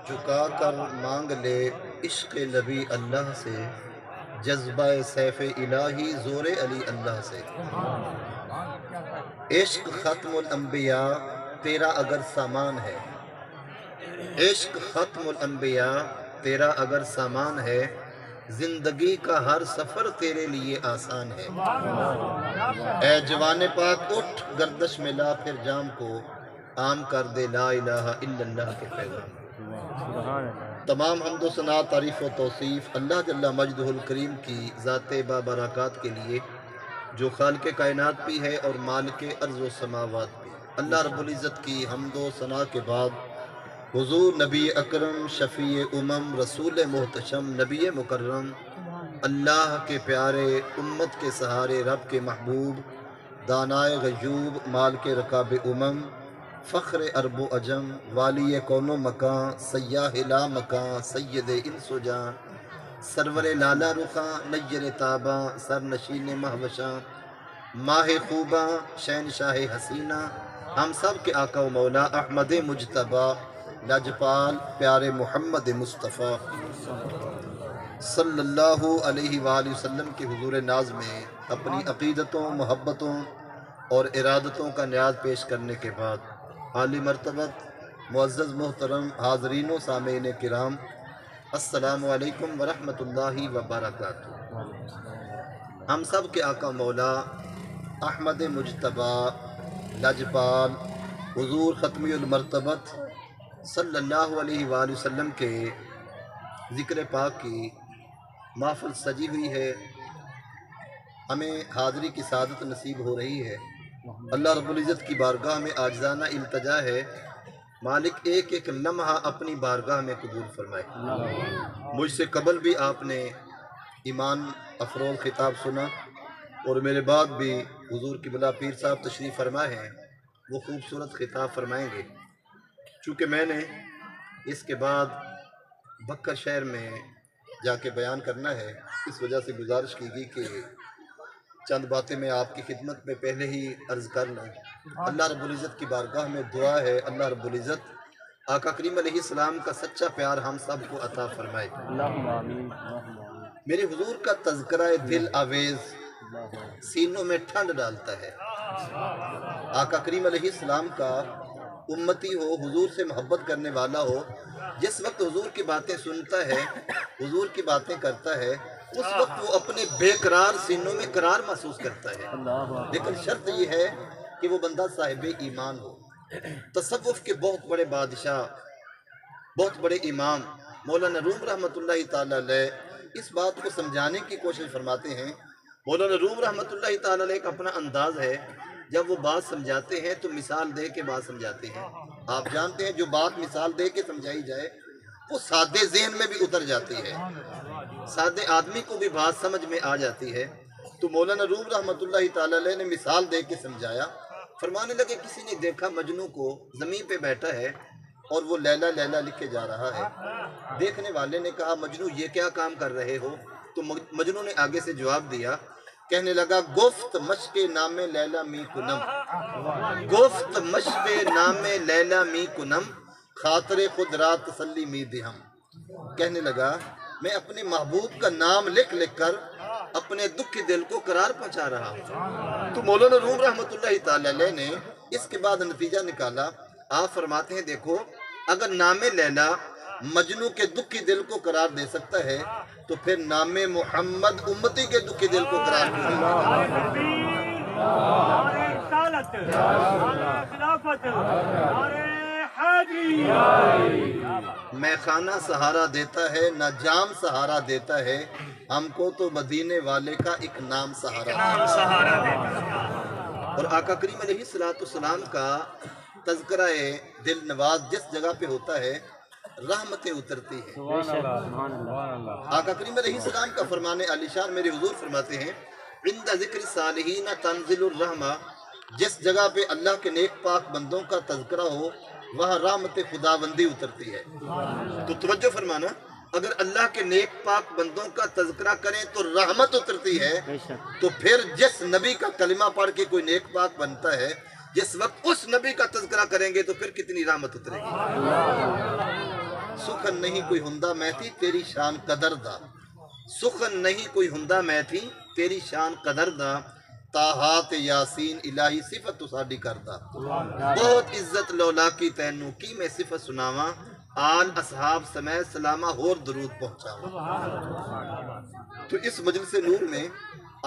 جھکا کر مانگ لے عشق نبی اللہ سے، جذبہ سیف الہی زور علی اللہ سے۔ عشق ختم الانبیاء تیرا اگر سامان ہے، عشق ختم الانبیاء تیرا اگر سامان ہے، زندگی کا ہر سفر تیرے لیے آسان ہے۔ اے جوان پاک اٹھ گردش میں لا پھر جام کو، عام کر دے لا الہ الا اللہ کے پیغام۔ تمام حمد و ثنا تعریف و توصیف اللہ جل مجدہ الکریم کی ذات بابرکات کے لیے، جو خالق کائنات بھی ہے اور مالک ارض و سماوات بھی۔ اللہ رب العزت کی حمد و ثنا کے بعد حضور نبی اکرم شفیع امم رسول محتشم نبی مکرم، اللہ کے پیارے امت کے سہارے رب کے محبوب، دانائے غیوب مال کے رکاب امم، فخر عرب و عجم والی کون و مکان، سیاہ لا مکان سید انس و جان، سرور لالا رخاں نیر تاباں سر نشین مہوشاں، ماہ خوباں شہنشاہ حسینہ، ہم سب کے آقا و مولا احمد مجتبیٰ لاجپال پیارے محمد مصطفیٰ صلی اللہ علیہ وآلہ وسلم کے حضور ناز میں اپنی عقیدتوں، محبتوں اور ارادتوں کا نیاز پیش کرنے کے بعد، عالی مرتبت معزز محترم حاضرین و سامعین کرام، السلام علیکم ورحمۃ اللہ وبرکاتہ۔ ہم سب کے آقا مولا احمد مجتبیٰ لاجپال حضور ختمی المرتبت صلی اللہ علیہ وآلہ وسلم کے ذکر پاک کی محفل سجی ہوئی ہے، ہمیں حاضری کی سعادت نصیب ہو رہی ہے۔ اللہ رب العزت کی بارگاہ میں عاجزانہ التجا ہے، مالک ایک ایک لمحہ اپنی بارگاہ میں قبول فرمائے۔ مجھ سے قبل بھی آپ نے ایمان افروز خطاب سنا، اور میرے بعد بھی حضور قبلہ پیر صاحب تشریف فرما ہیں، وہ خوبصورت خطاب فرمائیں گے۔ چونکہ میں نے اس کے بعد بکر شہر میں جا کے بیان کرنا ہے، اس وجہ سے گزارش کی گئی کہ چند باتیں میں آپ کی خدمت میں پہلے ہی عرض کر لوں۔ اللہ رب العزت کی بارگاہ میں دعا ہے، اللہ رب العزت آقا کریم علیہ السلام کا سچا پیار ہم سب کو عطا فرمائے۔ میرے حضور کا تذکرہ دل آویز سینوں میں ٹھنڈ ڈالتا ہے۔ آقا کریم علیہ السلام کا امتی ہو، حضور سے محبت کرنے والا ہو، جس وقت حضور کی باتیں سنتا ہے، حضور کی باتیں کرتا ہے، اس وقت وہ اپنے بے قرار سینوں میں قرار محسوس کرتا ہے۔ لیکن شرط یہ ہے کہ وہ بندہ صاحب ایمان ہو۔ تصوف کے بہت بڑے بادشاہ، بہت بڑے امام مولانا روم رحمۃ اللہ تعالی علیہ اس بات کو سمجھانے کی کوشش فرماتے ہیں۔ مولانا روم رحمۃ اللہ تعالی علیہ کا اپنا انداز ہے، جب وہ بات سمجھاتے ہیں تو مثال دے کے بات سمجھاتے ہیں۔ آپ جانتے ہیں جو بات مثال دے کے سمجھائی جائے وہ سادے ذہن میں بھی اتر جاتی ہے، سادے آدمی کو بھی بات سمجھ میں آ جاتی ہے۔ تو مولانا روم رحمۃ اللہ تعالی علیہ نے مثال دے کے سمجھایا، فرمانے لگے کسی نے دیکھا مجنوں کو زمین پہ بیٹھا ہے اور وہ لیلا لیلا لکھے جا رہا ہے۔ دیکھنے والے نے کہا مجنوں یہ کیا کام کر رہے ہو؟ تو مجنوں نے آگے سے جواب دیا، کہنے لگا گفت مشق نام لیلا می کنم، گفت مشق نام لیلا می کنم، خاطر خود رات تسلی می دہم۔ کہنے لگا میں اپنے محبوب کا نام لکھ لکھ کر اپنے دکھی دل کو قرار پہنچا رہا ہوں۔ تو مولانا روم رحمۃ اللہ تعالی علیہ نے اس کے بعد نتیجہ نکالا۔ آپ فرماتے ہیں دیکھو اگر نام لیلا مجنوں کے دکھی دل کو قرار دے سکتا ہے تو پھر نام محمد امتی کے دکھی دل کو قرار دے میں خانہ سہارا دیتا ہے نہ جام سہارا دیتا ہے، ہم کو تو مدینے والے کا ایک نام سہارا دیتا۔ اور آقا کریم علیہ السلام کا تذکرہ دل نواز جس جگہ پہ ہوتا ہے رحمتیں اترتی ہیں۔ آقا کریم علیہ السلام کا فرمان علی شان میرے حضور فرماتے ہیں عند ذکر صالحین تنزل الرحمہ، جس جگہ پہ اللہ کے نیک پاک بندوں کا تذکرہ ہو وہاں رحمت خداوندی اترتی ہے۔ تو توجہ فرمانا، اگر اللہ کے نیک پاک بندوں کا تذکرہ کریں تو رحمت اترتی ہے، تو پھر جس نبی کا کلمہ پڑھ کے کوئی نیک پاک بنتا ہے، جس وقت اس نبی کا تذکرہ کریں گے تو پھر کتنی رحمت اترے گی۔ سخن نہیں کوئی ہندا میں تھی تیری شان قدر دا، سخن نہیں کوئی ہندا میں تھی تیری شان قدر دا، تاہات یاسین الہی صفت تو ساڈی کردا، بہت عزت لولا کی تینوں کی میں صفت سناواں، آل اصحاب سمیت سلامہ ہور درود پہنچاواں۔ تو اس مجلس نور میں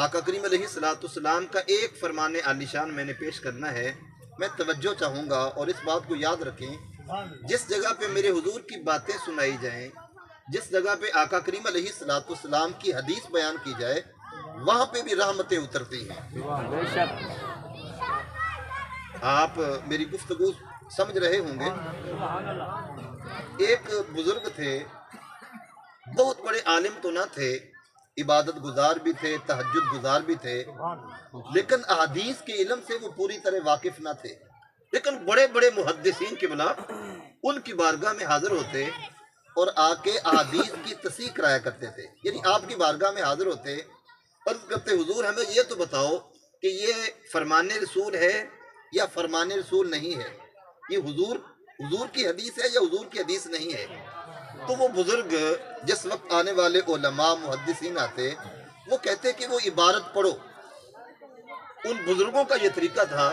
آقا کریم علیہ السلام کا ایک فرمان عالی شان میں نے پیش کرنا ہے۔ میں توجہ چاہوں گا اور اس بات کو یاد رکھیں، جس جگہ پہ میرے حضور کی باتیں سنائی جائیں، جس جگہ پہ آقا کریم علیہ السلام کی حدیث بیان کی جائے، وہاں پہ بھی رحمتیں اترتی ہیں۔ آپ میری گفتگو سمجھ رہے ہوں گے۔ ایک بزرگ تھے، بہت بڑے عالم تو نہ تھے، عبادت گزار بھی تھے، تہجد گزار بھی تھے، لیکن احادیث کے علم سے وہ پوری طرح واقف نہ تھے، لیکن بڑے بڑے محدثین کی بلا ان کی بارگاہ میں حاضر ہوتے اور آ کے احادیث کی تصحیح کرایا کرتے تھے۔ یعنی آپ کی بارگاہ میں حاضر ہوتے، عرض کرتے حضور ہمیں یہ تو بتاؤ کہ یہ فرمان رسول ہے یا فرمان رسول نہیں ہے، یہ حضور کی حدیث ہے یا حضور کی حدیث نہیں ہے۔ تو وہ بزرگ جس وقت آنے والے علماء محدثین آتے، وہ کہتے کہ وہ عبارت پڑھو۔ ان بزرگوں کا یہ طریقہ تھا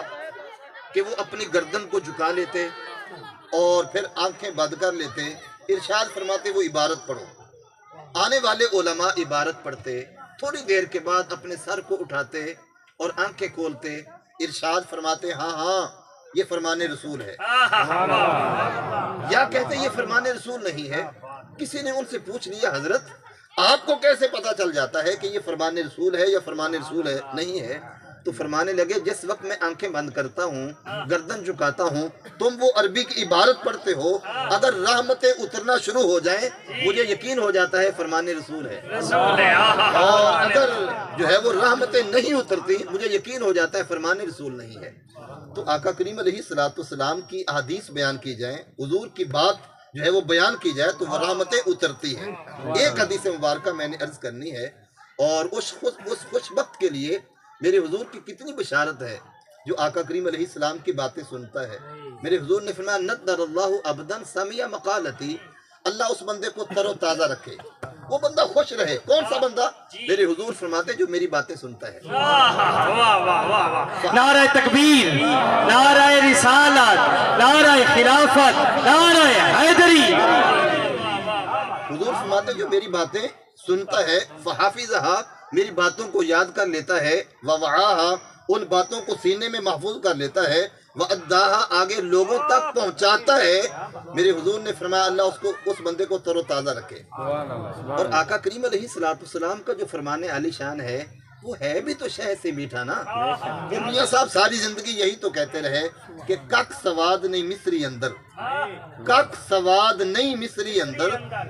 کہ وہ اپنی گردن کو جھکا لیتے اور پھر آنکھیں بند کر لیتے، ارشاد فرماتے وہ عبارت پڑھو۔ آنے والے علماء عبارت پڑھتے، تھوڑی دیر کے بعد اپنے سر کو اٹھاتے اور آنکھیں کھولتے، ارشاد فرماتے ہاں ہاں یہ فرمان رسول ہے، یا کہتے یہ فرمان رسول نہیں ہے۔ کسی نے ان سے پوچھ لیا حضرت آپ کو کیسے پتا چل جاتا ہے کہ یہ فرمان رسول ہے یا فرمان رسول ہے نہیں ہے؟ تو فرمانے لگے جس وقت میں آنکھیں بند کرتا ہوں، گردن جھکاتا ہوں، تم وہ عربی کی عبارت پڑھتے ہو، اگر رحمتیں اترنا شروع ہو جائیں مجھے یقین ہو جاتا ہے فرمان رسول ہے، اور اگر جو ہے وہ رحمتیں نہیں اترتی مجھے یقین ہو جاتا ہے فرمان رسول نہیں ہے۔ تو آقا کریم علیہ السلام کی احادیث بیان کی جائیں، حضور کی بات جو ہے وہ بیان کی جائے تو وہ رحمتیں اترتی ہیں۔ ایک حدیث مبارکہ میں نے عرض کرنی ہے، اور اس خوش وقت کے لیے میرے حضور کی کتنی بشارت ہے جو آقا کریم علیہ السلام کی باتیں سنتا ہے۔ میرے حضور نے فرمایا نَضَّرَ اللَّهُ عَبْدًا سَمِعَ مَقَالَتِي، اللہ اس بندے کو تر و تازہ رکھے، وہ بندہ خوش رہے۔ کون سا بندہ؟ میرے حضور فرماتے جو میری باتیں سنتا ہے۔ نعرہ تکبیر، نعرہ رسالت، نعرہ خلافت، نعرہ حیدری۔ حضور فرماتے جو میری باتیں سنتا ہے، فحافظها، میری باتوں کو یاد کر لیتا ہے، ووعاها، ان باتوں کو سینے میں محفوظ کر لیتا ہے، واداها، آگے لوگوں تک پہنچاتا ہے۔ میرے حضور نے فرمایا اللہ اس بندے کو تر و تازہ رکھے۔ اور آقا کریم علیہ السلام کا جو فرمان عالی شان ہے وہ ہے بھی تو شہد سے میٹھا نا۔ پھر میاں صاحب ساری زندگی یہی تو کہتے رہے کہ کک سواد نہیں مصری اندر، کک سواد نہیں مصری اندر،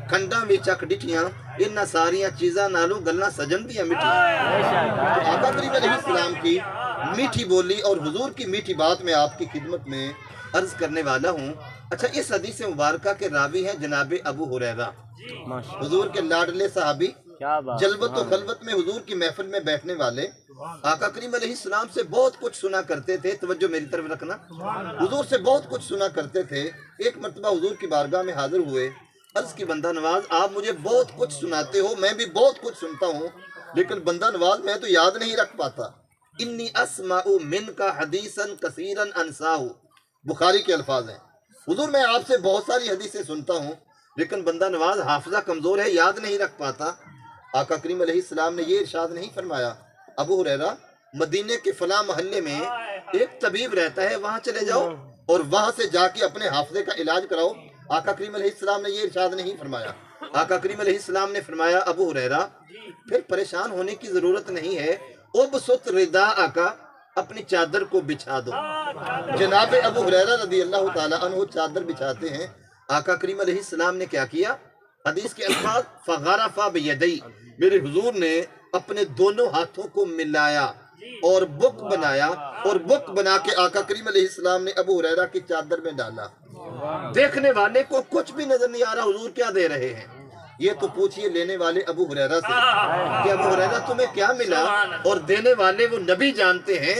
کھنڈاں وچ چک ڈٹھیاں انہاں ساریاں چیزاں نالوں گلاں سجن دیاں میٹھیاں۔ تو آقا کریم علیہ السلام کی میٹھی بولی اور حضور کی میٹھی بات میں آپ کی خدمت میں عرض کرنے والا ہوں۔ اچھا، اس حدیث مبارکہ کے راوی ہیں جناب ابو ہریرہ، حضور کے لاڈلے صحابی، جلوت و خلوت میں حضور کی محفل میں بیٹھنے والے، آقا کریم علیہ السلام سے بہت کچھ سنا کرتے تھے۔ توجہ میری طرف رکھنا، حضور سے بہت کچھ سنا کرتے تھے۔ ایک مرتبہ حضور کی بارگاہ میں حاضر ہوئے، عرض کی بندہ نواز آپ مجھے بہت کچھ سناتے ہو، میں بھی بہت کچھ سنتا ہوں، لیکن بندہ نواز میں تو یاد نہیں رکھ پاتا۔ انی اسمع منک حدیثا کثیرا انساہ، بخاری کے الفاظ ہیں، حضور میں آپ سے بہت ساری حدیثیں سنتا ہوں لیکن بندہ نواز حافظہ کمزور ہے، یاد نہیں رکھ پاتا۔ آقا کریم علیہ السلام نے یہ ارشاد نہیں فرمایا ابو ہریرہ مدینے کے فلاں محلے میں ایک طبیب رہتا ہے، وہاں چلے جاؤ اور وہاں سے جا کے اپنے حافظے کا علاج کراؤ؟ آقا کریم علیہ السلام نے یہ ارشاد نہیں فرمایا۔ آقا کریم علیہ السلام نے فرمایا ابو ہریرہ پھر پریشان ہونے کی ضرورت نہیں ہے، ابسط رداءک، اپنی چادر کو بچھا دو۔ جناب ابو ہریرہ رضی اللہ تعالیٰ عنہ چادر بچھاتے ہیں، آقا کریم علیہ السلام نے کیا کیا؟ حدیث کے الفاظ فغرف بیدی، میرے حضور نے اپنے دونوں ہاتھوں کو ملایا اور بک بنایا، اور بک بنا کے آقا کریم علیہ السلام نے ابو ہریرہ کی چادر میں ڈالا۔ دیکھنے والے کو کچھ بھی نظر نہیں آ رہا حضور کیا دے رہے ہیں۔ یہ تو پوچھئے لینے والے ابو ہریرہ سے کہ ابو ہریرہ تمہیں کیا ملا، اور دینے والے وہ نبی جانتے ہیں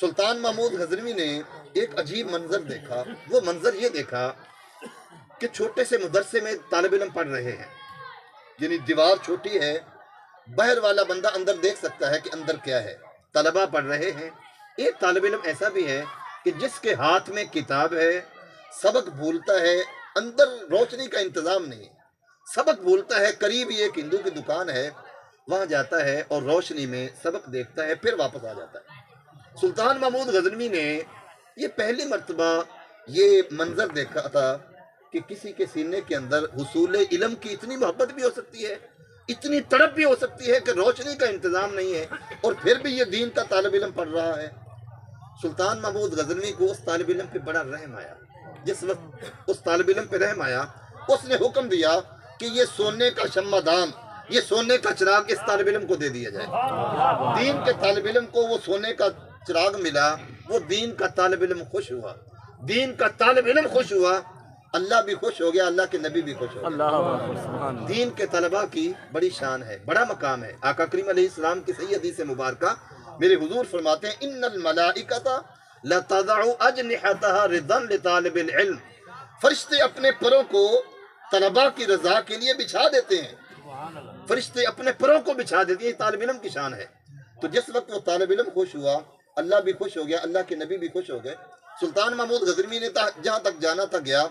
سلطان محمود غزنوی نے ایک عجیب منظر دیکھا. وہ منظر یہ دیکھا کہ چھوٹے سے مدرسے میں طالب علم پڑھ رہے ہیں، یعنی دیوار چھوٹی ہے، باہر والا بندہ اندر دیکھ سکتا ہے کہ اندر کیا ہے. طلبہ پڑھ رہے ہیں. ایک طالب علم ایسا بھی ہے کہ جس کے ہاتھ میں کتاب ہے، سبق بھولتا ہے، اندر روشنی کا انتظام نہیں، سبق بھولتا ہے. قریب ہی ایک ہندو کی دکان ہے، وہاں جاتا ہے اور روشنی میں سبق دیکھتا ہے، پھر واپس آ جاتا ہے. سلطان محمود غزنوی نے یہ پہلی مرتبہ یہ منظر دیکھا تھا کہ کسی کے سینے کے اندر حصول علم کی اتنی محبت بھی ہو سکتی ہے، اتنی تڑپ بھی ہو سکتی ہے کہ روشنی کا انتظام نہیں ہے اور پھر بھی یہ دین کا طالب علم پڑھ رہا ہے. سلطان محمود غزنوی کو اس طالب علم پہ بڑا رحم آیا. جس وقت اس طالب علم پہ رحم آیا، اس نے حکم دیا کہ یہ سونے کا شمع دان، یہ سونے کا چراغ اس طالب علم کو دے دیا جائے. دین کے طالب علم کو وہ سونے کا چراغ ملا. وہ دین کا طالب علم خوش ہوا، دین کا طالب علم خوش ہوا، اللہ بھی خوش ہو گیا، اللہ کے نبی بھی خوش ہو گیا. دین کے طلباء کی بڑی شان ہے، بڑا مقام ہے. آقا کریم علیہ السلام کی صحیح حدیث مبارکہ میرے حضور فرماتے ہیں ان الملائکۃ لتضع اجنحتها رضا لطالب العلم. فرشتے اپنے پروں کو طلباء کی رضا کے لیے بچھا دیتے ہیں. فرشتے اپنے پروں کو بچھا دیتے ہیں. یہ طالب علم کی شان ہے. تو جس وقت وہ طالب علم خوش ہوا، اللہ بھی خوش ہو گیا، اللہ کے نبی بھی خوش ہو گئے. سلطان محمود غزنوی نے جہاں تک جانا تھا گیا.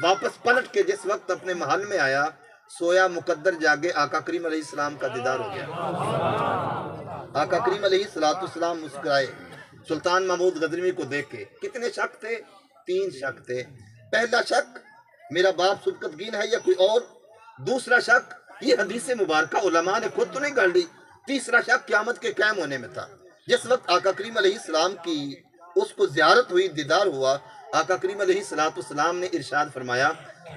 واپس پلٹ کے جس وقت اپنے محل میں آیا، سویا مقدر جاگے آقا کریم علیہ السلام کا دیدار ہو گیا. آقا کریم علیہ السلام مسکرائے سلطان محمود غزنوی کو دیکھ کے. کتنے شک تھے؟ 3 شک تھے. پہلا شک میرا باپ سبکتگین ہے یا کوئی اور. دوسرا شک یہ حدیث مبارکہ علماء نے خود تو نہیں گڑھ لی. تیسرا شک قیامت کے قائم ہونے میں تھا. جس وقت آقا کریم علیہ السلام کی اس کو زیارت ہوئی، دیدار ہوا، آقا کریم علیہ السلام نے ارشاد فرمایا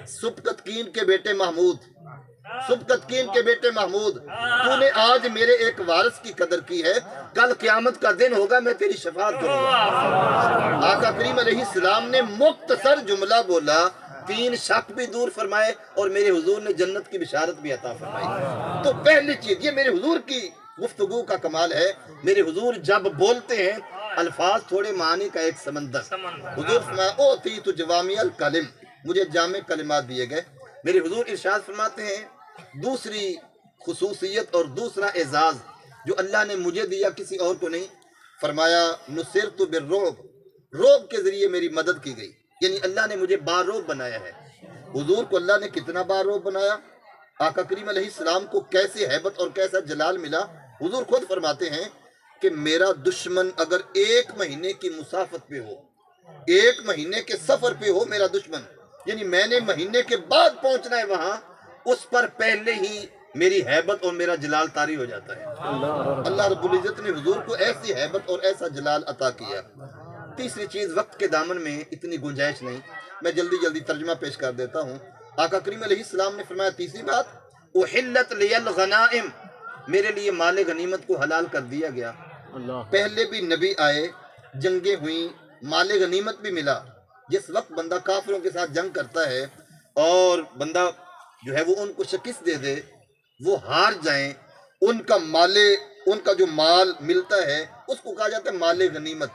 سبکتگین کے بیٹے محمود، سبکتگین کے بیٹے محمود، تو نے آج میرے ایک وارث کی قدر کی ہے، کل قیامت کا دن ہوگا میں تیری شفاعت کروں گا. آقا کریم علیہ السلام نے مختصر جملہ بولا، 3 شک بھی دور فرمائے اور میرے حضور نے جنت کی بشارت بھی عطا فرمائی. تو پہلی چیز یہ میرے حضور کی گفتگو کا کمال ہے. میرے حضور جب بولتے ہیں الفاظ تھوڑے معنی کا ایک سمندر. حضور فرمایا اوتیت جوامع الکلم، مجھے جامع کلمات دیے گئے. میرے حضور ارشاد فرماتے ہیں دوسری خصوصیت اور دوسرا اعزاز جو اللہ نے مجھے دیا کسی اور کو نہیں، فرمایا نصرت بالرعب، رعب کے ذریعے میری مدد کی گئی. یعنی اللہ نے مجھے باروب بنایا ہے. حضور کو اللہ نے کتنا باروب بنایا، آقا کریم علیہ السلام کو کیسے ہیبت اور کیسا جلال ملا. حضور خود فرماتے ہیں کہ میرا دشمن اگر 1 مہینے کی مسافت پہ ہو، 1 مہینے کے سفر پہ ہو میرا دشمن، یعنی میں نے مہینے کے بعد پہنچنا ہے وہاں، اس پر پہلے ہی میری ہیبت اور میرا جلال طاری ہو جاتا ہے. اللہ رب العزت نے حضور کو ایسی ہیبت اور ایسا جلال عطا کیا. تیسری چیز وقت کے دامن میں اتنی گنجائش نہیں، میں جلدی ترجمہ پیش کر دیتا ہوں. آقا کریم علیہ السلام نے فرمایا تیسری بات احلت لی الغنائم، میرے لیے مال غنیمت کو حلال کر دیا گیا. پہلے بھی نبی آئے، جنگیں ہوئیں، مال غنیمت بھی ملا. جس وقت بندہ کافروں کے ساتھ جنگ کرتا ہے اور بندہ جو ہے وہ ان کو شکست دے دے، وہ ہار جائیں، ان کا جو مال ملتا ہے اس کو کہا جاتا ہے مال غنیمت.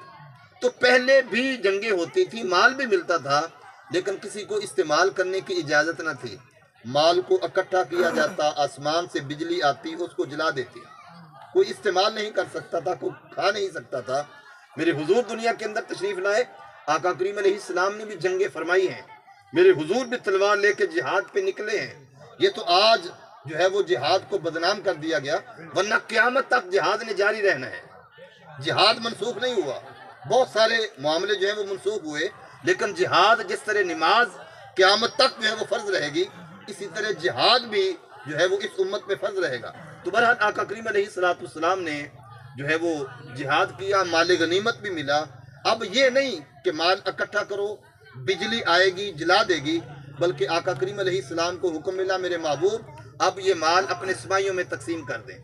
تو پہلے بھی جنگیں ہوتی تھی، مال بھی ملتا تھا، لیکن کسی کو استعمال کرنے کی اجازت نہ تھی. مال کو اکٹھا کیا جاتا، آسمان سے بجلی آتی اس کو جلا دیتی، کوئی استعمال نہیں کر سکتا تھا، کوئی کھا نہیں سکتا تھا. میرے حضور دنیا کے اندر تشریف لائے، آقا کریم علیہ السلام نے بھی جنگیں فرمائی ہیں. میرے حضور بھی تلوار لے کے جہاد پہ نکلے ہیں. یہ تو آج جو ہے وہ جہاد کو بدنام کر دیا گیا، ورنہ قیامت تک جہاد نے جاری رہنا ہے. جہاد منسوخ نہیں ہوا، بہت سارے معاملے جو ہیں وہ منسوخ ہوئے، لیکن جہاد جس طرح نماز قیامت تک جو ہے وہ فرض رہے گی، اسی طرح جہاد بھی جو ہے وہ اس امت میں فرض رہے گا. تو بہرحال آقا کریم علیہ السلام نے جو ہے وہ جہاد کیا، مال غنیمت بھی ملا. اب یہ نہیں کہ مال اکٹھا کرو، بجلی آئے گی جلا دے گی، بلکہ آقا کریم علیہ السلام کو حکم ملا میرے محبوب اب یہ مال اپنے سپاہیوں میں تقسیم کر دیں،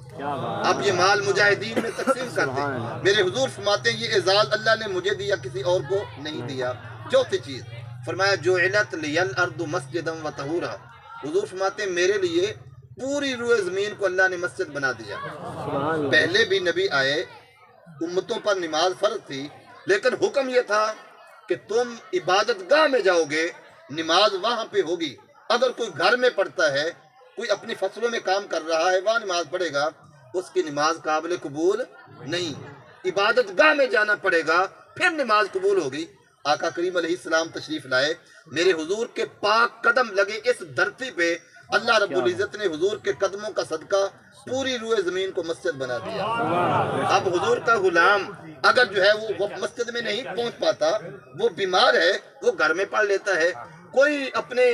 اب یہ مال مجاہدین میں تقسیم کر دیں. میرے حضور فرماتے ہیں یہ اعزاز اللہ نے مجھے دیا، کسی اور کو نہیں دیا. چوتھی چیز فرمایا جعلت لی الارض مسجدا وطہورا، حضور فرماتے ہیں میرے لیے پوری روئے زمین کو اللہ نے مسجد بنا دیا. پہلے بھی نبی آئے، امتوں پر نماز فرض تھی، لیکن حکم یہ تھا کہ تم عبادت گاہ میں جاؤ گے، نماز وہاں پہ ہوگی۔ اگر کوئی گھر میں پڑھتا ہے، کوئی اپنی فصلوں میں کام کر رہا ہے، وہاں نماز پڑھے گا، اس کی نماز قابل قبول نہیں۔ عبادت گاہ میں جانا پڑے گا، پھر نماز قبول ہوگی۔ آقا کریم علیہ السلام تشریف لائے، میرے حضور کے پاک قدم لگے اس دھرتی پہ، اللہ رب العزت نے حضور کے قدموں کا صدقہ پوری روئے زمین کو مسجد بنا دیا۔ اب حضور کا غلام اگر جو ہے وہ مسجد میں نہیں پہنچ پاتا، وہ بیمار ہے، وہ گھر میں پڑھ لیتا ہے، کوئی اپنے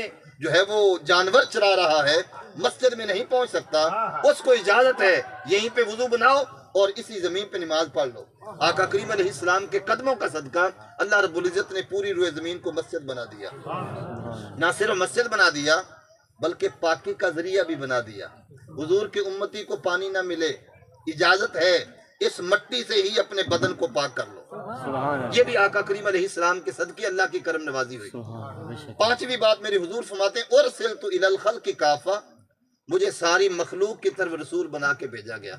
جو ہے وہ جانور چرا رہا ہے، مسجد میں نہیں پہنچ سکتا، اس کو اجازت ہے یہیں پہ وضو بناؤ اور اسی زمین پہ نماز پڑھ لو۔ آقا کریم علیہ السلام کے قدموں کا صدقہ اللہ رب العزت نے پوری روئے زمین کو مسجد بنا دیا۔ نہ صرف مسجد بنا دیا بلکہ پاکی کا ذریعہ بھی بنا دیا۔ حضور کی امتی کو پانی نہ ملے، اجازت ہے اس مٹی سے ہی اپنے بدن کو پاک کر لو۔ یہ بھی آقا کریم علیہ السلام کے صدقے اللہ کی کرم نوازی ہوئی۔ پانچویں بات میرے حضور فرماتے ہیں ارسلت الی الخلق کافہ، مجھے ساری مخلوق کی طرف رسول بنا کے بھیجا گیا۔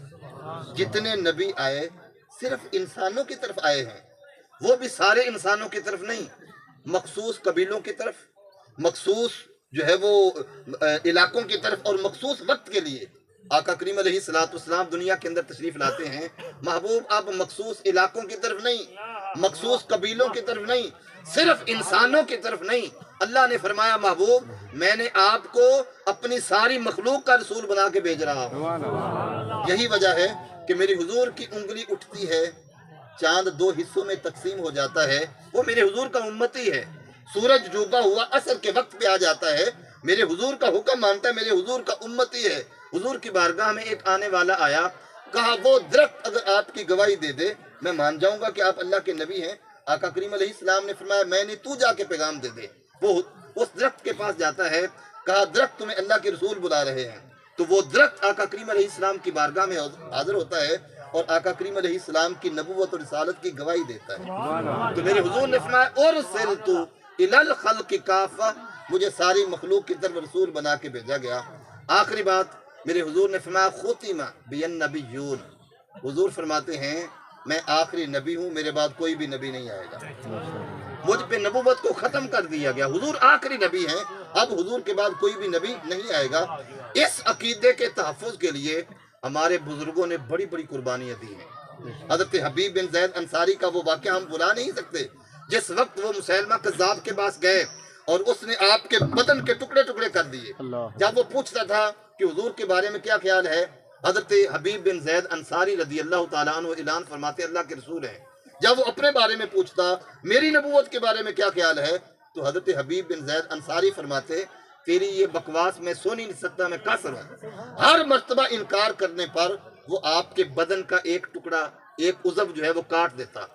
جتنے نبی آئے صرف انسانوں کی طرف آئے ہیں، وہ بھی سارے انسانوں کی طرف نہیں، مخصوص قبیلوں کی طرف، مخصوص جو ہے وہ علاقوں کی طرف اور مخصوص وقت کے لیے۔ آقا کریم علیہ السلام دنیا کے اندر تشریف لاتے ہیں، محبوب آپ مخصوص علاقوں کی طرف نہیں، مخصوص قبیلوں کی طرف نہیں، صرف انسانوں کی طرف نہیں۔ اللہ نے فرمایا محبوب میں نے آپ کو اپنی ساری مخلوق کا رسول بنا کے بھیج رہا ہوں۔ یہی وجہ ہے کہ میری حضور کی انگلی اٹھتی ہے، چاند دو حصوں میں تقسیم ہو جاتا ہے، وہ میرے حضور کا امتی ہے۔ سورج ڈوبا ہوا عصر کے وقت پہ آ جاتا ہے، میرے حضور کا حکم مانتا ہے، میرے حضور کا امتی ہے۔ حضور کی بارگاہ میں ایک آنے والا آیا، کہا وہ درخت اگر آپ کی گواہی دے دے میں مان جاؤں گا کہ آپ اللہ کے نبی ہیں۔ آقا کریم علیہ السلام نے فرمایا میں نہیں، تو جا کے پیغام دے دے۔ وہ اس درخت کے پاس جاتا ہے، کہا درخت تمہیں اللہ کے رسول بلا رہے ہیں۔ تو وہ درخت آقا کریم علیہ السلام کی بارگاہ میں حاضر ہوتا ہے اور آقا کریم علیہ السلام کی نبوت اور رسالت کی گواہی دیتا ہے۔ تو میرے حضور نے فرمایا ارسلت الی الخلق کافہ، مجھے ساری مخلوق کی طرف رسول بنا کے بھیجا گیا۔ آخری بات میرے حضور نے فرمایا ختم بی النبیون، حضور فرماتے ہیں میں آخری نبی ہوں، میرے بعد کوئی بھی نبی نہیں آئے گا۔ مجھ پہ نبوت کو ختم کر دیا گیا، حضور آخری نبی ہیں، اب حضور کے بعد کوئی بھی نبی نہیں آئے گا۔ اس عقیدے کے تحفظ کے لیے ہمارے بزرگوں نے بڑی بڑی قربانیاں دی ہیں۔ حضرت حبیب بن زید انصاری کا وہ واقعہ ہم بھلا نہیں سکتے، جس وقت وہ مسیلمہ کذاب کے پاس گئے اور اس نے آپ کے بدن کے ٹکڑے ٹکڑے کر دیے۔ جب وہ پوچھتا تھا کہ حضور کے بارے میں کیا خیال ہے، حضرت حبیب بن زید انصاری رضی اللہ تعالیٰ عنہ اعلان فرماتے اللہ کے رسول ہیں۔ جب وہ اپنے بارے میں پوچھتا میری نبوت کے بارے میں کیا خیال ہے، تو حضرت حبیب بن زید انصاری فرماتے تیری یہ بکواس میں سو نہیں سکتا، میں قاصر ہوں۔ ہر مرتبہ انکار کرنے پر وہ آپ کے بدن کا ایک ٹکڑا، ایک عضو جو ہے وہ کاٹ دیتا،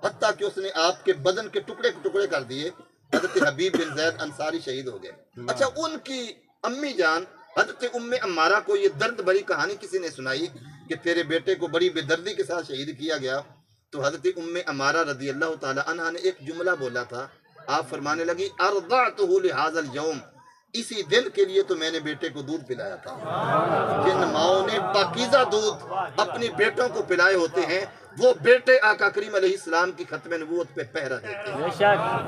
حتیٰ کہ اس نے آپ کے بدن کے ٹکڑے ٹکڑے کر دیے۔ حضرت حبیب بن زید انصاری شہید ہو گئے۔ اچھا ان کی امی جان حضرت ام عمارہ کو یہ درد بھری کہانی کسی نے سنائی کہ تیرے بیٹے کو بڑی بے دردی کے ساتھ شہید کیا گیا، تو حضرت ام عمارہ رضی اللہ تعالی عنہ نے ایک جملہ بولا تھا، آپ فرمانے لگی ارضعتہ لہذا اليوم، اسی دن کے لیے تو میں نے بیٹے کو دودھ پلایا تھا۔ جن ماؤں نے پاکیزہ دودھ اپنی بیٹوں کو پلائے ہوتے ہیں، وہ بیٹے آقا کریم علیہ السلام کی ختم نبوت پہ پہرا دیتے ہیں۔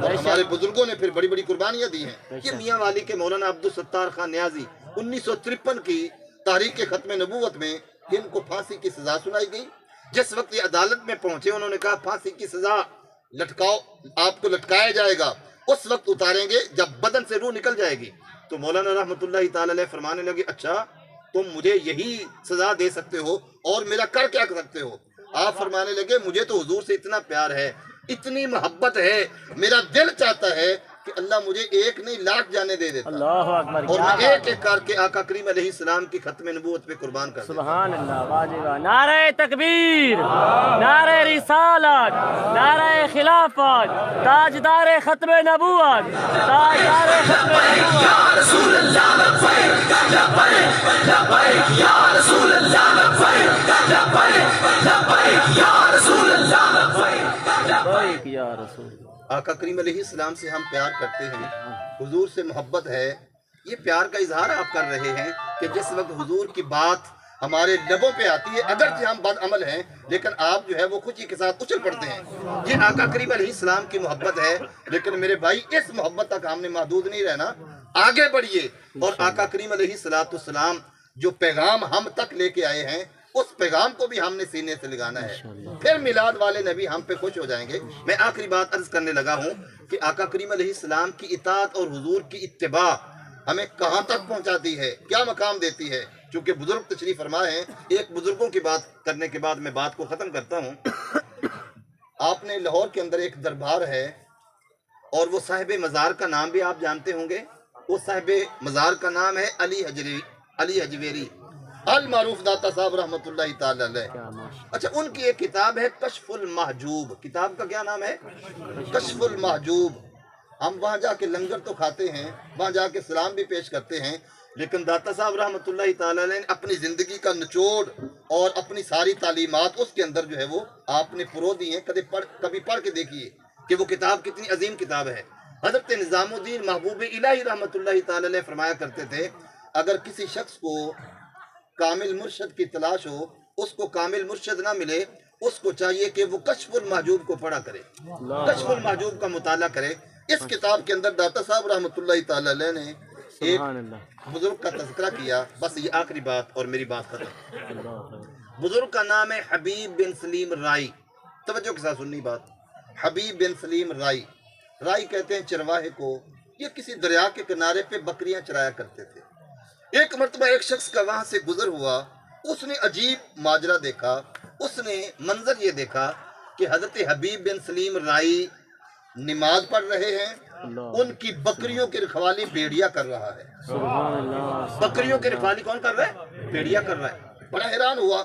اور ہمارے بزرگوں نے پھر بڑی بڑی قربانیاں دی ہیں۔ یہ میاں والی کے مولانا عبدالستار خان نیازی 1953 کی تاریخ ختم نبوت میں ان کو پھانسی کی سزا سنائی گئی۔ جس وقت یہ عدالت میں پہنچے انہوں نے کہا پھانسی کی سزا لٹکاؤ، آپ کو لٹکایا جائے گا، اس وقت اتاریں گے جب بدن سے روح نکل جائے گی۔ تو مولانا رحمت اللہ تعالی علیہ فرمانے لگے اچھا تم مجھے یہی سزا دے سکتے ہو اور میرا کر کیا سکتے ہو؟ آپ فرمانے لگے مجھے تو حضور سے اتنا پیار ہے، اتنی محبت ہے، میرا دل چاہتا ہے کہ اللہ مجھے ایک نہیں لاکھ جانے دے دیتا، اللہ اکبر، اور میں ایک ایک کر کے آقا کریم علیہ السلام کی ختم نبوت پہ قربان کر دیتا۔ سبحان اللہ، واجب نعرہ تکبیر، نعرہ رسالت، نعرہ خلافت، تاجدار ختم نبوت، تاجدار ختم نبوت۔ یا رسول اللہ لبیک لبیک لبیک، یا رسول اللہ لبیک لبیک لبیک، یا رسول اللہ لبیک لبیک، یا رسول اللہ۔ آقا کریم علیہ السلام سے ہم پیار کرتے ہیں، حضور سے محبت ہے، یہ پیار کا اظہار آپ کر رہے ہیں کہ جس وقت حضور کی بات ہمارے لبوں پہ آتی ہے، اگرچہ ہم بد عمل ہیں لیکن آپ جو ہے وہ خوشی کے ساتھ اچھل پڑتے ہیں۔ یہ آقا کریم علیہ السلام کی محبت ہے، لیکن میرے بھائی اس محبت تک ہم نے محدود نہیں رہنا، آگے بڑھیے اور آقا کریم علیہ السلام جو پیغام ہم تک لے کے آئے ہیں اس پیغام کو بھی ہم نے سینے سے لگانا ہے، پھر میلاد والے نبی ہم پہ خوش ہو جائیں گے۔ میں آخری بات عرض کرنے لگا ہوں کہ آقا کریم علیہ السلام کی اطاعت اور حضور کی اتباع ہمیں کہاں تک پہنچاتی ہے، کیا مقام دیتی ہے؟ چونکہ بزرگ تشریف فرما ہیں، ایک بزرگوں کی بات کرنے کے بعد میں بات کو ختم کرتا ہوں۔ آپ نے لاہور کے اندر ایک دربار ہے اور وہ صاحب مزار کا نام بھی آپ جانتے ہوں گے، وہ صاحب مزار کا نام ہے علی حجویری المعروف داتا صاحب رحمۃ اللہ تعالی علیہ۔ اچھا، ان کی ایک کتاب ہے کشف المحجوب، کتاب کا کیا نام ہے؟ کشف المحجوب۔ ہم وہاں جا کے لنگر تو کھاتے ہیں، وہاں جا کے سلام بھی پیش کرتے ہیں، لیکن داتا صاحب رحمۃ اللہ تعالی علیہ نے اپنی زندگی کا نچوڑ اور اپنی ساری تعلیمات اس کے اندر جو ہے وہ آپ نے پرو دی ہیں۔ کبھی پڑھ کے دیکھیے کہ وہ کتاب کتنی عظیم کتاب ہے۔ حضرت نظام الدین محبوب الہی رحمۃ اللہ تعالی علیہ فرمایا کرتے تھے، اگر کسی شخص کو کامل مرشد کی تلاش ہو، اس کو کامل مرشد نہ ملے، اس کو چاہیے کہ وہ کشف المحجوب کو پڑھا کرے، کشف المحجوب کا مطالعہ کرے۔ اس کتاب کے اندر داتا صاحب رحمۃ اللہ تعالی علیہ نے ایک بزرگ کا تذکرہ کیا، بس یہ آخری بات اور میری بات ختم۔ بزرگ کا نام ہے حبیب بن سلیم رائی، توجہ کے ساتھ سننی بات، حبیب بن سلیم رائی۔ رائی کہتے ہیں چرواہے کو، یہ کسی دریا کے کنارے پہ بکریاں چرایا کرتے تھے۔ ایک مرتبہ ایک شخص کا وہاں سے گزر ہوا، اس نے عجیب ماجرا دیکھا، اس نے منظر یہ دیکھا کہ حضرت حبیب بن سلیم رائی نماز پڑھ رہے ہیں، ان کی بکریوں کی رکھوالی بھیڑیا کر رہا ہے۔ بکریوں کی رکھوالی کون کر رہا ہے؟ بھیڑیا کر رہا ہے۔ بڑا حیران ہوا،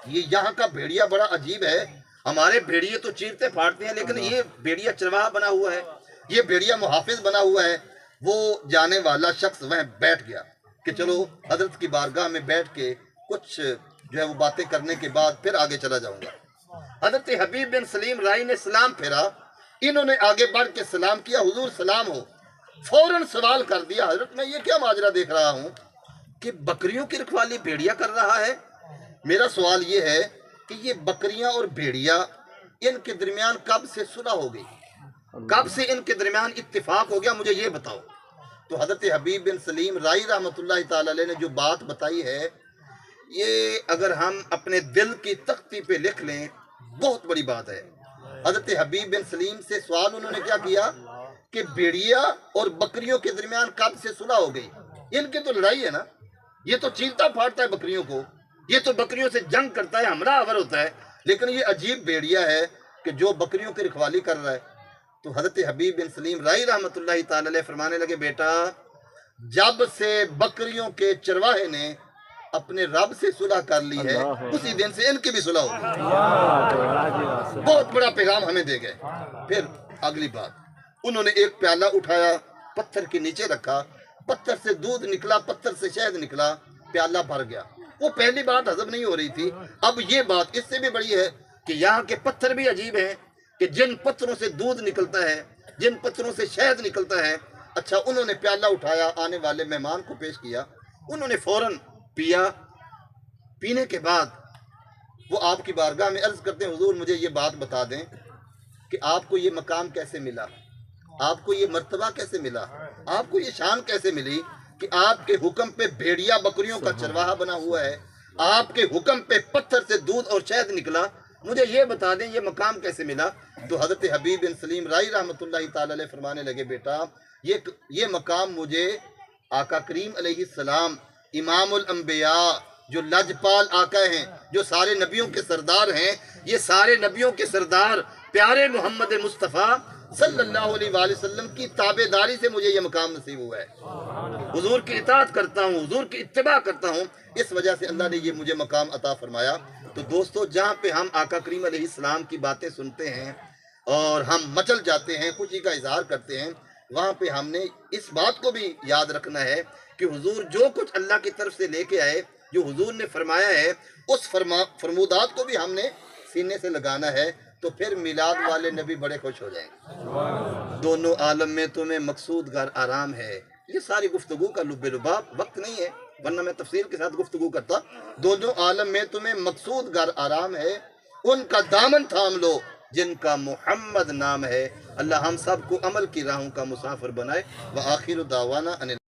یہ یہاں کا بھیڑیا بڑا عجیب ہے، ہمارے بھیڑیے تو چیرتے پھاڑتے ہیں لیکن یہ بھیڑیا چرواہا بنا ہوا ہے، یہ بھیڑیا محافظ بنا ہوا ہے۔ وہ جانے والا شخص وہاں بیٹھ گیا کہ چلو حضرت کی بارگاہ میں بیٹھ کے کچھ جو ہے وہ باتیں کرنے کے بعد پھر آگے چلا جاؤں گا۔ حضرت حبیب بن سلیم رائی نے سلام پھیرا، انہوں نے آگے بڑھ کے سلام کیا، حضور سلام ہو۔ فوراً سوال کر دیا، حضرت میں یہ کیا ماجرا دیکھ رہا ہوں کہ بکریوں کی رکھوالی بھیڑیا کر رہا ہے؟ میرا سوال یہ ہے کہ یہ بکریاں اور بھیڑیا ان کے درمیان کب سے صلح ہو گئی، کب سے ان کے درمیان اتفاق ہو گیا، مجھے یہ بتاؤ۔ تو حضرت حبیب بن سلیم رائی رحمۃ اللہ تعالی علیہ نے جو بات بتائی ہے، یہ اگر ہم اپنے دل کی تختی پہ لکھ لیں بہت بڑی بات ہے۔ حضرت حبیب بن سلیم سے سوال انہوں نے کیا کیا کہ بھیڑیا اور بکریوں کے درمیان کب سے صلح ہو گئی؟ ان کی تو لڑائی ہے نا، یہ تو چیرتا پھاڑتا ہے بکریوں کو، یہ تو بکریوں سے جنگ کرتا ہے، حملہ آور ہوتا ہے، لیکن یہ عجیب بھیڑیا ہے کہ جو بکریوں کی رکھوالی کر رہا ہے۔ تو حضرت حبیب بن سلیم رائی رحمۃ اللہ تعالی علیہ فرمانے لگے، بیٹا جب سے بکریوں کے چرواہے نے اپنے رب سے صلح کر لی ہے، اسی دن سے ان کی بھی صلح ہو گئی۔ بہت بڑا پیغام ہمیں دے گئے۔ پھر اگلی بات، انہوں نے ایک پیالہ اٹھایا، پتھر کے نیچے رکھا، پتھر سے دودھ نکلا، پتھر سے شہد نکلا، پیالہ بھر گیا۔ وہ پہلی بات ہضم نہیں ہو رہی تھی، اب یہ بات اس سے بھی بڑی ہے کہ یہاں کے پتھر بھی عجیب ہیں کہ جن پتھروں سے دودھ نکلتا ہے، جن پتھروں سے شہد نکلتا ہے۔ اچھا، انہوں نے پیالہ اٹھایا، آنے والے مہمان کو پیش کیا، انہوں نے فوراً پیا۔ پینے کے بعد وہ آپ کی بارگاہ میں عرض کرتے ہیں، حضور مجھے یہ بات بتا دیں کہ آپ کو یہ مقام کیسے ملا، آپ کو یہ مرتبہ کیسے ملا، آپ کو یہ شان کیسے ملی کہ آپ کے حکم پہ بھیڑیا بکریوں کا چرواہا بنا ہوا ہے، آپ کے حکم پہ پتھر سے دودھ اور شہد نکلا، مجھے یہ بتا دیں یہ مقام کیسے ملا۔ تو حضرت حبیب بن سلیم رائی رحمۃ اللہ تعالی علیہ فرمانے لگے، بیٹا یہ مقام مجھے آقا کریم علیہ السلام امام الانبیاء، جو لجپال آقا ہیں، جو سارے نبیوں کے سردار ہیں، یہ سارے نبیوں کے سردار پیارے محمد مصطفیٰ صلی اللہ علیہ وآلہ وسلم کی تابع داری سے مجھے یہ مقام نصیب ہوا ہے۔ حضور کی اطاعت کرتا ہوں، حضور کی اتباع کرتا ہوں، اس وجہ سے اللہ نے یہ مجھے مقام عطا فرمایا۔ تو دوستو، جہاں پہ ہم آقا کریم علیہ السلام کی باتیں سنتے ہیں اور ہم مچل جاتے ہیں، خوشی کا اظہار کرتے ہیں، وہاں پہ ہم نے اس بات کو بھی یاد رکھنا ہے کہ حضور جو کچھ اللہ کی طرف سے لے کے آئے، جو حضور نے فرمایا ہے، اس فرمودات کو بھی ہم نے سینے سے لگانا ہے، تو پھر میلاد والے نبی بڑے خوش ہو جائیں گے۔ دونوں عالم میں تمہیں مقصود گھر آرام ہے، یہ ساری گفتگو کا لب لباب وقت نہیں ہے، ورنہ میں تفصیل کے ساتھ گفتگو کرتا۔ دونوں عالم میں تمہیں مقصود گھر آرام ہے، ان کا دامن تھام لو جن کا محمد نام ہے۔ اللہ ہم سب کو عمل کی راہوں کا مسافر بنائے۔ وآخر دعوانا ان